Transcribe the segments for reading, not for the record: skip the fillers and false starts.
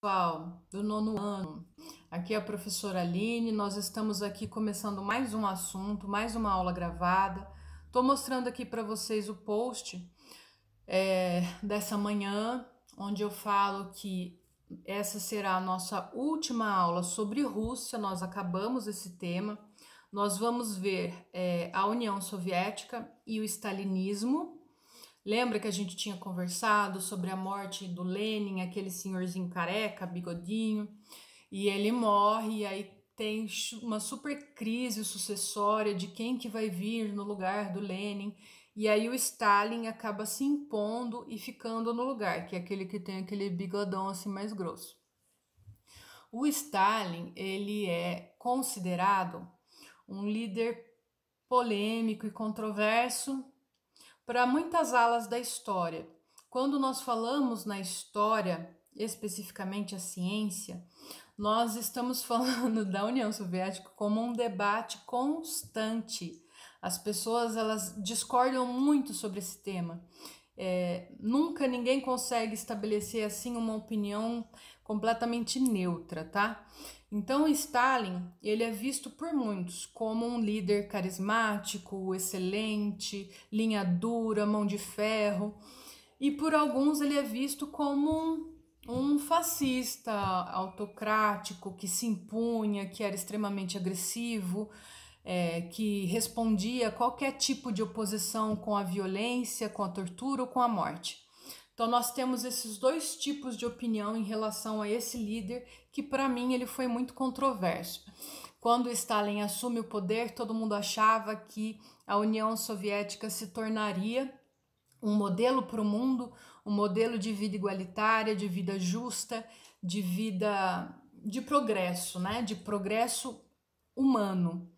Pessoal do nono ano, aqui é a professora Aline. Nós estamos aqui começando mais um assunto, mais uma aula gravada. Estou mostrando aqui para vocês o post dessa manhã, onde eu falo que essa será a nossa última aula sobre Rússia. Nós acabamos esse tema. Nós vamos ver a União Soviética e o stalinismo. Lembra que a gente tinha conversado sobre a morte do Lenin, aquele senhorzinho careca, bigodinho, e ele morre, e aí tem uma super crise sucessória de quem que vai vir no lugar do Lenin, e aí o Stalin acaba se impondo e ficando no lugar, que é aquele que tem aquele bigodão assim mais grosso. O Stalin, ele é considerado um líder polêmico e controverso para muitas alas da história. Quando nós falamos na história, especificamente a ciência, nós estamos falando da União Soviética como um debate constante. As pessoas elas discordam muito sobre esse tema. Nunca ninguém consegue estabelecer assim uma opinião completamente neutra, tá? Então, Stalin, ele é visto por muitos como um líder carismático, excelente, linha dura, mão de ferro, e por alguns ele é visto como um fascista autocrático que se impunha, que era extremamente agressivo, que respondia a qualquer tipo de oposição com a violência, com a tortura ou com a morte. Então nós temos esses dois tipos de opinião em relação a esse líder que para mim ele foi muito controverso. Quando Stalin assume o poder, todo mundo achava que a União Soviética se tornaria um modelo para o mundo, um modelo de vida igualitária, de vida justa, de vida de progresso, né? De progresso humano.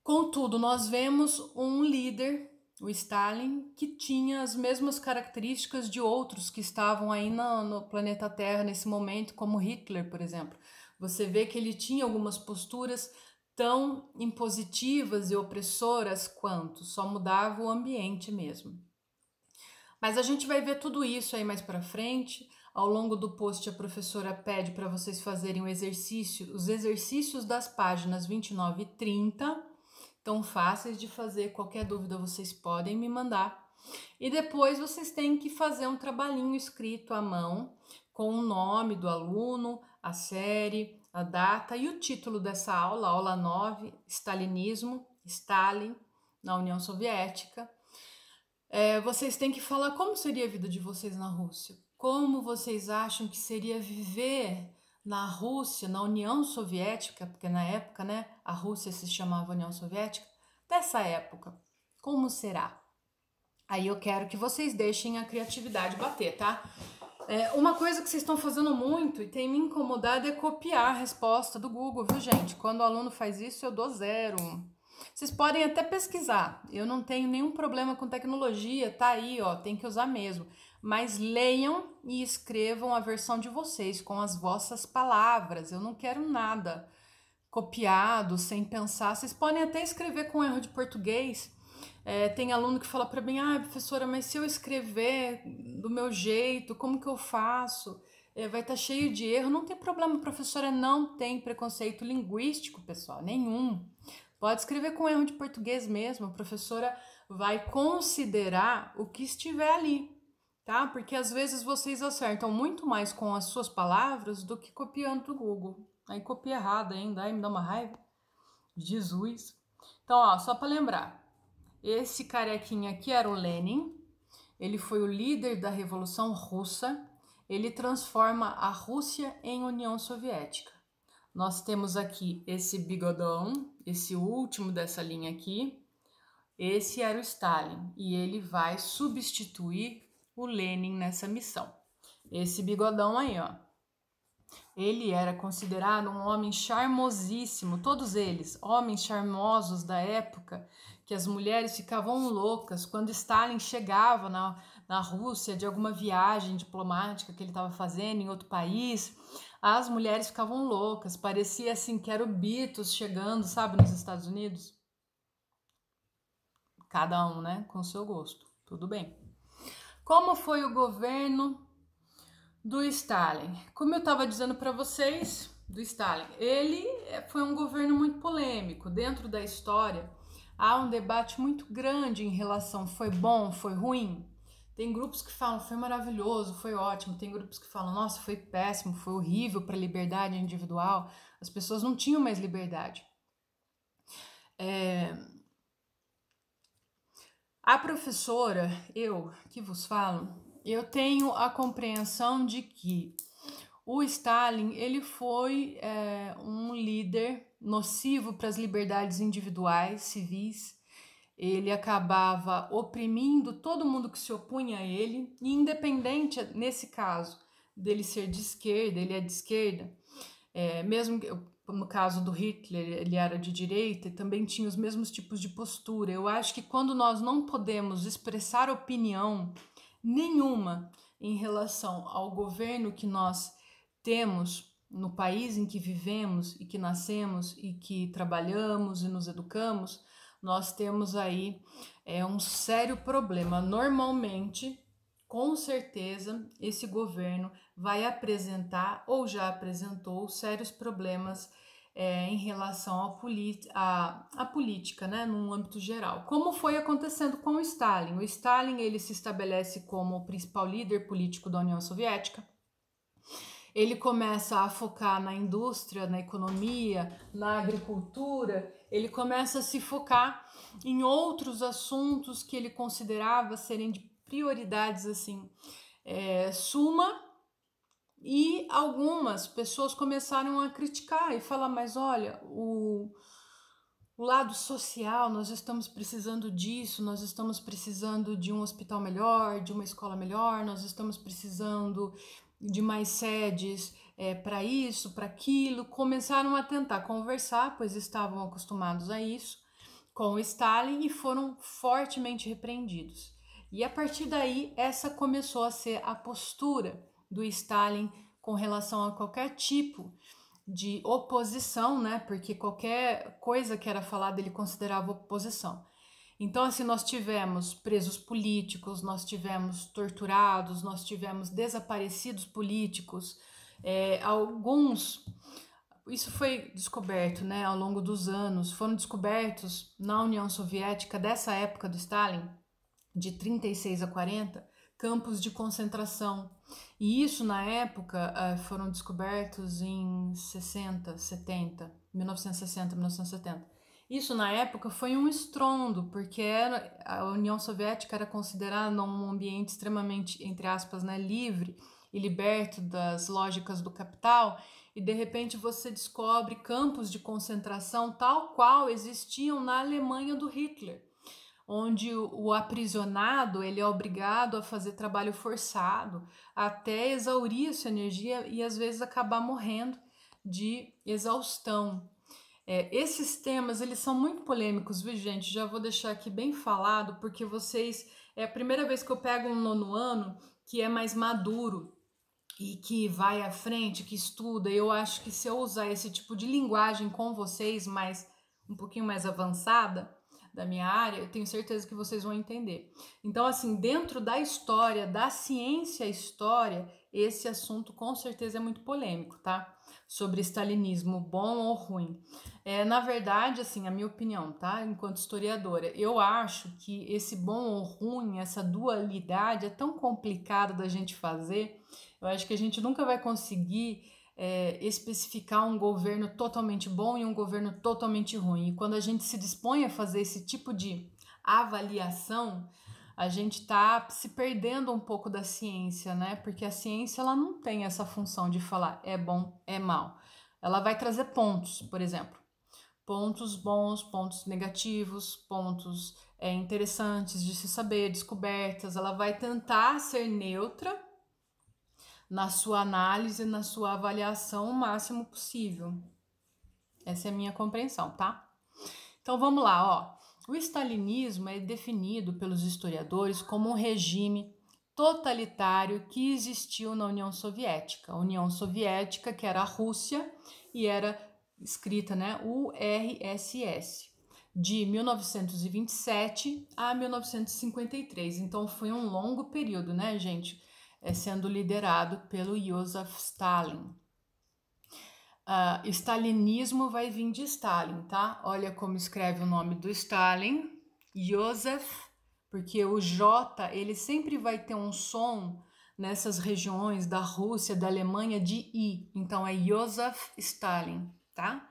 Contudo, nós vemos um líder, o Stalin, que tinha as mesmas características de outros que estavam aí no planeta Terra nesse momento, como Hitler, por exemplo. Você vê que ele tinha algumas posturas tão impositivas e opressoras quanto, só mudava o ambiente mesmo. Mas a gente vai ver tudo isso aí mais para frente. Ao longo do post, a professora pede para vocês fazerem os exercícios das páginas 29 e 30. Tão fáceis de fazer, qualquer dúvida vocês podem me mandar. E depois vocês têm que fazer um trabalhinho escrito à mão, com o nome do aluno, a série, a data e o título dessa aula, aula 9, Stalinismo, Stalin, na União Soviética. Vocês têm que falar como seria a vida de vocês na Rússia. Como vocês acham que seria viver na Rússia, na União Soviética, porque na época, né, a Rússia se chamava União Soviética, dessa época, como será? Aí eu quero que vocês deixem a criatividade bater, tá? Uma coisa que vocês estão fazendo muito e tem me incomodado é copiar a resposta do Google, viu, gente? Quando o aluno faz isso, eu dou 0. Vocês podem até pesquisar, eu não tenho nenhum problema com tecnologia, tá aí, ó, tem que usar mesmo. Mas leiam e escrevam a versão de vocês, com as vossas palavras. Eu não quero nada copiado, sem pensar. Vocês podem até escrever com erro de português. Tem aluno que fala para mim, professora, mas se eu escrever do meu jeito, como que eu faço? Vai estar cheio de erro. Não tem problema, professora, não tem preconceito linguístico, pessoal, nenhum. Pode escrever com erro de português mesmo, a professora vai considerar o que estiver ali, tá? Porque às vezes vocês acertam muito mais com as suas palavras do que copiando do Google. Aí copia errado ainda, aí me dá uma raiva. Jesus. Então, ó, só para lembrar, esse carequinha aqui era o Lenin, ele foi o líder da Revolução Russa, ele transforma a Rússia em União Soviética. Nós temos aqui esse bigodão, esse último dessa linha aqui, esse era o Stalin, e ele vai substituir o Lenin nessa missão. Esse bigodão aí, ó. Ele era considerado um homem charmosíssimo, todos eles, homens charmosos da época, que as mulheres ficavam loucas quando Stalin chegava na Rússia de alguma viagem diplomática que ele estava fazendo em outro país. As mulheres ficavam loucas, parecia assim que era o Beatles chegando, sabe, nos Estados Unidos. Cada um, né, com o seu gosto, tudo bem. Como foi o governo do Stalin. Como eu estava dizendo para vocês, do Stalin, ele foi um governo muito polêmico. Dentro da história, há um debate muito grande em relação foi bom, foi ruim. Tem grupos que falam foi maravilhoso, foi ótimo. Tem grupos que falam nossa, foi péssimo, foi horrível para a liberdade individual. As pessoas não tinham mais liberdade. A professora, eu que vos falo, eu tenho a compreensão de que o Stalin ele foi um líder nocivo para as liberdades individuais, civis. Ele acabava oprimindo todo mundo que se opunha a ele, e independente, nesse caso, dele ser de esquerda, ele é de esquerda, mesmo que, no caso do Hitler, ele era de direita e também tinha os mesmos tipos de postura. Eu acho que quando nós não podemos expressar opinião nenhuma em relação ao governo que nós temos no país em que vivemos e que nascemos e que trabalhamos e nos educamos, nós temos aí um sério problema. Normalmente, com certeza, esse governo vai apresentar ou já apresentou sérios problemas em relação à política, né, num âmbito geral. Como foi acontecendo com o Stalin. O Stalin ele se estabelece como o principal líder político da União Soviética. Ele começa a focar na indústria, na economia, na agricultura, ele começa a se focar em outros assuntos que ele considerava serem de prioridades assim, suma, e algumas pessoas começaram a criticar e falar, mas olha, o lado social, nós estamos precisando disso, nós estamos precisando de um hospital melhor, de uma escola melhor, nós estamos precisando de mais sedes para isso, para aquilo. Começaram a tentar conversar, pois estavam acostumados a isso, com o Stalin e foram fortemente repreendidos. E a partir daí, essa começou a ser a postura do Stalin com relação a qualquer tipo de oposição, né? Porque qualquer coisa que era falada ele considerava oposição. Então, assim, nós tivemos presos políticos, nós tivemos torturados, nós tivemos desaparecidos políticos, alguns. Isso foi descoberto, né, ao longo dos anos. Foram descobertos na União Soviética, dessa época do Stalin, de 36 a 40, campos de concentração. E isso, na época, foram descobertos em 60, 70, 1960, 1970. Isso, na época, foi um estrondo, porque a União Soviética era considerada um ambiente extremamente, entre aspas, né, livre e liberto das lógicas do capital, e de repente você descobre campos de concentração tal qual existiam na Alemanha do Hitler, onde o aprisionado ele é obrigado a fazer trabalho forçado até exaurir sua energia e às vezes acabar morrendo de exaustão. Esses temas eles são muito polêmicos, viu, gente? Já vou deixar aqui bem falado, porque vocês é a primeira vez que eu pego um nono ano que é mais maduro e que vai à frente, que estuda. Eu acho que se eu usar esse tipo de linguagem com vocês, mais um pouquinho mais avançada da minha área, eu tenho certeza que vocês vão entender. Então, assim, dentro da história, da ciência história, esse assunto com certeza é muito polêmico, tá? Sobre stalinismo, bom ou ruim. Na verdade, assim, a minha opinião, tá? Enquanto historiadora, eu acho que esse bom ou ruim, essa dualidade é tão complicada da gente fazer. Eu acho que a gente nunca vai conseguir especificar um governo totalmente bom e um governo totalmente ruim. E quando a gente se dispõe a fazer esse tipo de avaliação, a gente está se perdendo um pouco da ciência, né? Porque a ciência ela não tem essa função de falar é bom, é mal. Ela vai trazer pontos, por exemplo, pontos bons, pontos negativos, pontos interessantes de se saber, descobertas. Ela vai tentar ser neutra na sua análise, na sua avaliação o máximo possível. Essa é a minha compreensão, tá? Então vamos lá, ó. O stalinismo é definido pelos historiadores como um regime totalitário que existiu na União Soviética. A União Soviética, que era a Rússia, e era escrita, né, URSS, de 1927 a 1953. Então foi um longo período, né, gente? sendo liderado pelo Joseph Stalin. Stalinismo vai vir de Stalin, tá? Olha como escreve o nome do Stalin, Joseph, porque o J, ele sempre vai ter um som nessas regiões da Rússia, da Alemanha, de I. Então é Joseph Stalin, tá?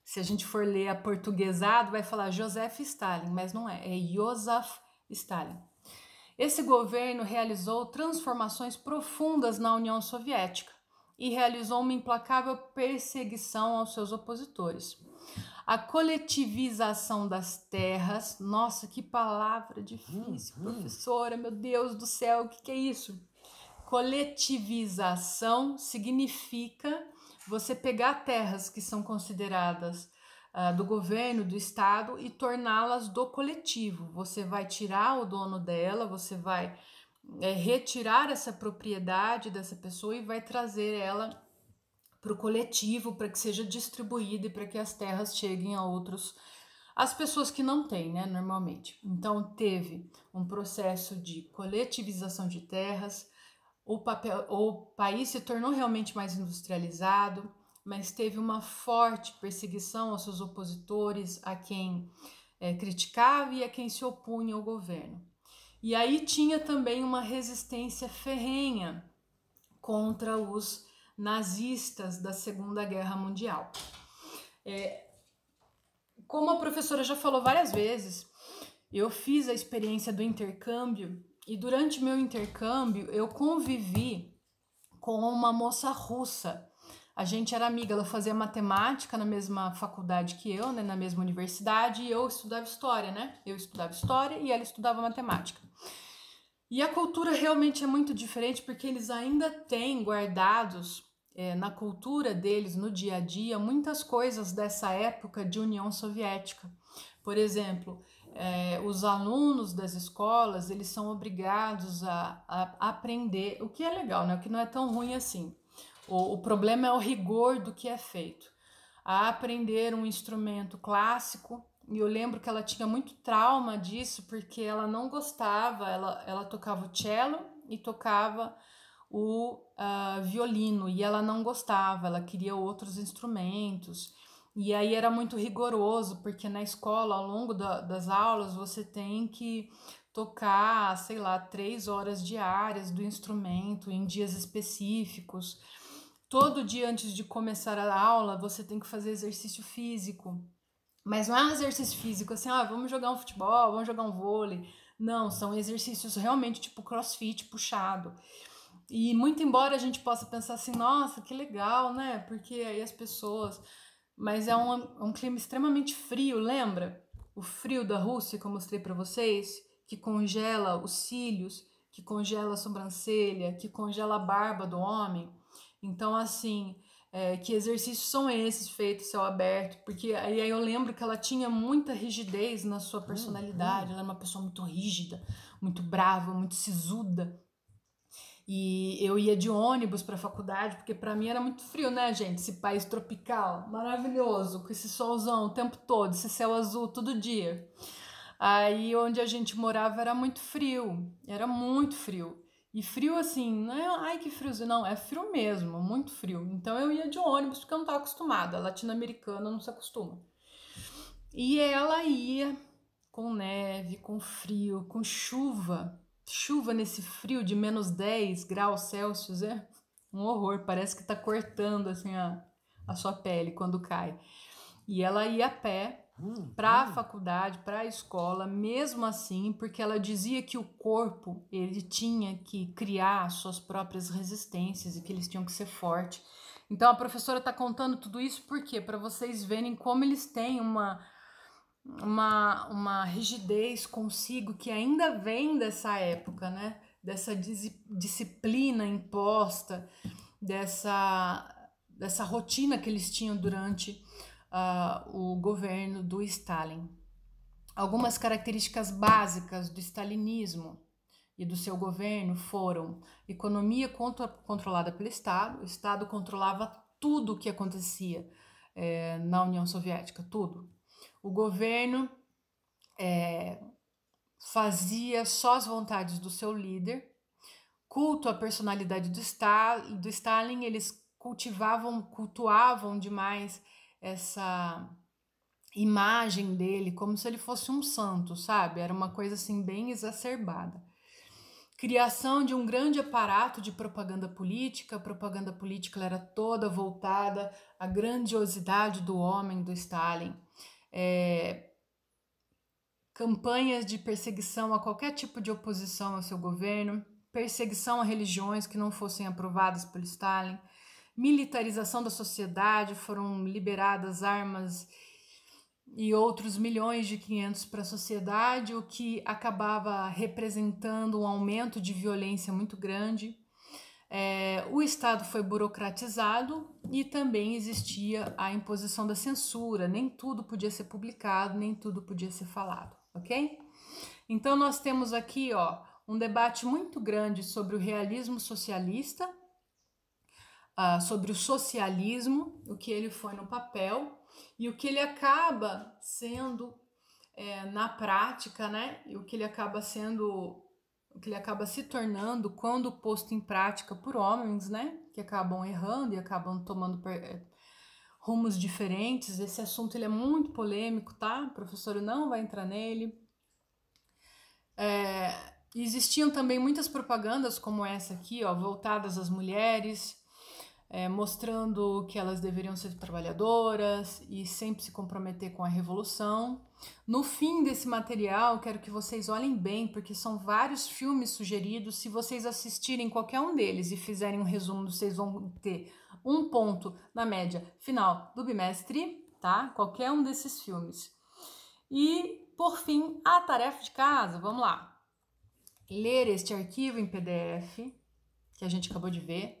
Se a gente for ler aportuguesado, vai falar Joseph Stalin, mas não é Joseph Stalin. Esse governo realizou transformações profundas na União Soviética e realizou uma implacável perseguição aos seus opositores. A coletivização das terras, nossa, que palavra difícil, professora, meu Deus do céu, o que é isso? Coletivização significa você pegar terras que são consideradas do governo, do estado, e torná-las do coletivo. Você vai tirar o dono dela, você vai retirar essa propriedade dessa pessoa e vai trazer ela para o coletivo, para que seja distribuída e para que as terras cheguem a outros, as pessoas que não têm, né, normalmente. Então teve um processo de coletivização de terras, o país se tornou realmente mais industrializado, mas teve uma forte perseguição aos seus opositores, a quem criticava e a quem se opunha ao governo. E aí tinha também uma resistência ferrenha contra os nazistas da Segunda Guerra Mundial. Como a professora já falou várias vezes, eu fiz a experiência do intercâmbio e durante meu intercâmbio eu convivi com uma moça russa. A gente era amiga, ela fazia matemática na mesma faculdade que eu, né, na mesma universidade, e eu estudava história, né? Eu estudava história e ela estudava matemática. E a cultura realmente é muito diferente porque eles ainda têm guardados na cultura deles, no dia a dia, muitas coisas dessa época de União Soviética. Por exemplo, os alunos das escolas, eles são obrigados a aprender, o que é legal, né? O que não é tão ruim assim. O problema é o rigor do que é feito. A aprender um instrumento clássico, e eu lembro que ela tinha muito trauma disso, porque ela não gostava, ela tocava o cello e tocava o violino, e ela não gostava, ela queria outros instrumentos. E aí era muito rigoroso, porque na escola, ao longo das aulas, você tem que tocar, sei lá, 3 horas diárias do instrumento em dias específicos. Todo dia antes de começar a aula, você tem que fazer exercício físico. Mas não é um exercício físico assim, vamos jogar um futebol, vamos jogar um vôlei. Não, são exercícios realmente tipo crossfit, puxado. E muito embora a gente possa pensar assim, nossa, que legal, né? Porque aí as pessoas... Mas é um clima extremamente frio, lembra? O frio da Rússia que eu mostrei para vocês, que congela os cílios, que congela a sobrancelha, que congela a barba do homem. Então, assim, que exercícios são esses feitos céu aberto? Porque aí eu lembro que ela tinha muita rigidez na sua personalidade, ela era uma pessoa muito rígida, muito brava, muito sisuda. E eu ia de ônibus para a faculdade, porque para mim era muito frio, né, gente? Esse país tropical, maravilhoso, com esse solzão o tempo todo, esse céu azul todo dia. Aí onde a gente morava era muito frio, era muito frio. E frio assim, não é, ai que friozinho, não, é frio mesmo, muito frio. Então eu ia de ônibus porque eu não estava acostumada, a latino-americana não se acostuma. E ela ia com neve, com frio, com chuva. Chuva nesse frio de menos 10 graus Celsius é um horror, parece que tá cortando assim a sua pele quando cai. E ela ia a pé para a faculdade, para a escola, mesmo assim, porque ela dizia que o corpo ele tinha que criar suas próprias resistências e que eles tinham que ser fortes. Então a professora está contando tudo isso por quê? Para vocês verem como eles têm uma rigidez consigo que ainda vem dessa época, né? Dessa disciplina imposta, dessa rotina que eles tinham durante o governo do Stalin. Algumas características básicas do stalinismo e do seu governo foram economia controlada pelo Estado, o Estado controlava tudo o que acontecia na União Soviética, tudo. O governo fazia só as vontades do seu líder, culto à personalidade do Stalin, eles cultuavam demais essa imagem dele, como se ele fosse um santo, sabe? Era uma coisa assim bem exacerbada. Criação de um grande aparato de propaganda política. A propaganda política era toda voltada à grandiosidade do homem, do Stalin. Campanhas de perseguição a qualquer tipo de oposição ao seu governo, perseguição a religiões que não fossem aprovadas pelo Stalin, militarização da sociedade, foram liberadas armas e outros milhões de 500 para a sociedade, o que acabava representando um aumento de violência muito grande. O Estado foi burocratizado e também existia a imposição da censura, nem tudo podia ser publicado, nem tudo podia ser falado, ok? Então nós temos aqui um debate muito grande sobre o realismo socialista, sobre o socialismo, o que ele foi no papel e o que ele acaba sendo na prática, né? E o que ele acaba se tornando quando posto em prática por homens, né? Que acabam errando e acabam tomando rumos diferentes. Esse assunto ele é muito polêmico, tá? O professor não vai entrar nele. Existiam também muitas propagandas como essa aqui, voltadas às mulheres, mostrando que elas deveriam ser trabalhadoras e sempre se comprometer com a revolução. No fim desse material, quero que vocês olhem bem, porque são vários filmes sugeridos. Se vocês assistirem qualquer um deles e fizerem um resumo, vocês vão ter um ponto na média final do bimestre, tá? Qualquer um desses filmes. E, por fim, a tarefa de casa, vamos lá. Ler este arquivo em PDF, que a gente acabou de ver.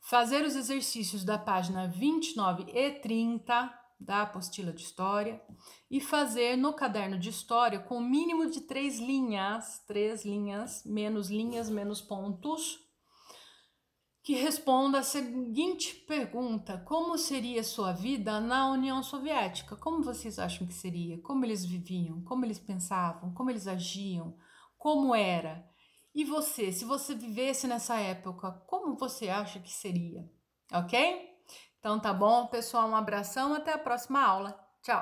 Fazer os exercícios da página 29 e 30 da apostila de história e fazer no caderno de história com o mínimo de 3 linhas, menos pontos, que responda a seguinte pergunta: como seria sua vida na União Soviética? Como vocês acham que seria? Como eles viviam? Como eles pensavam? Como eles agiam? Como era? E você, se você vivesse nessa época, como você acha que seria? Ok? Então tá bom, pessoal, um abração, até a próxima aula. Tchau!